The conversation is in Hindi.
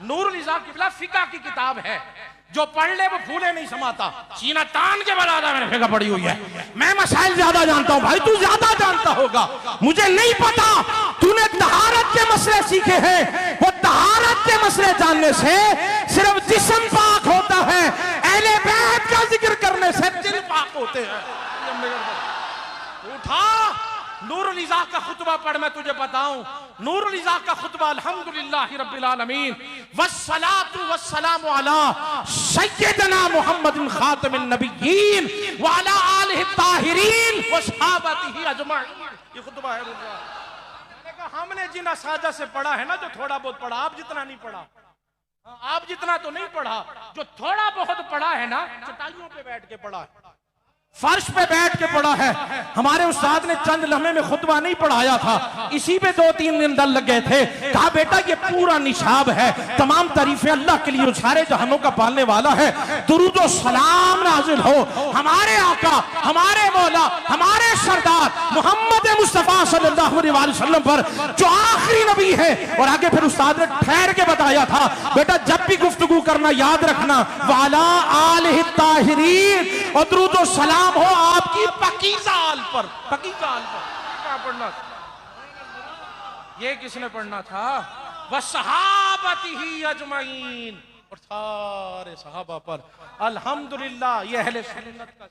नूरुल इज़ा किबला फिका की किताब है, जो पढ़ ले वो फूले नहीं समाता। सीना तान के बरादा मैंने फिका पढ़ी हुई है। मैं मसाइल ज्यादा जानता हूं भाई, तू ज्यादा जानता होगा, मुझे नहीं पता। तूने तहारत के मसले सीखे हैं, वो तहारत के मसले जानने से सिर्फ जिस्म पाक होता है, अहले बैत का जिक्र करने से दिल पाक होते हैं। उठा नूरुल इज़ा का खुतबा पढ़, मैं तुझे बताऊं। नूरुल इज़ा का खुतबा अल्हम्दुलिल्लाहि रब्बिल आलमीन वस्सलातु वस्सलामु अला सय्यिदना मुहम्मदिन खातिमिन नबिय्यीन व अला आलिहि ताहिरीन व सहाबतिही अजमईन। ये खुतबा है। मैंने कहा हमने जिन असाजा से पढ़ा है ना, जो थोड़ा बहुत पढ़ा, आप जितना नहीं पढ़ा, आप जितना तो नहीं पढ़ा, जो थोड़ा बहुत पढ़ा है ना, चटाइयों पे बैठ के पढ़ा है, फर्श पे बैठ के पढ़ा है। हमारे उस्ताद ने चंद लम्हे में खुतबा नहीं पढ़ाया था, इसी पे 2-3 दिन दल लग गए थे। कहा बेटा ये पूरा निशाब है, तमाम तारीफें अल्लाह के लिए, सारे जहानों का पालने वाला है। दुरूद और सलाम नाजिल हो हमारे आका, हमारे मौला, हमारे सरदार मोहम्मद मुस्तफा सल्लल्लाहु अलैहि वसल्लम पर, जो आखिरी नबी है। और आगे फिर उस्ताद ने ठहर के बताया था, बेटा जब भी गुफ्तगू करना याद रखना वाला आलिहि ताहिरीन, और दुरूद और सलाम हो आपकी पकीज़ा आल पर। पकीज़ा आल पर क्या पढ़ना था? ये किसने पढ़ना था? वस्सहाबतिही अजमईन, और सारे सहाबा पर। अल्हम्दुलिल्लाह ये अहले सुन्नत का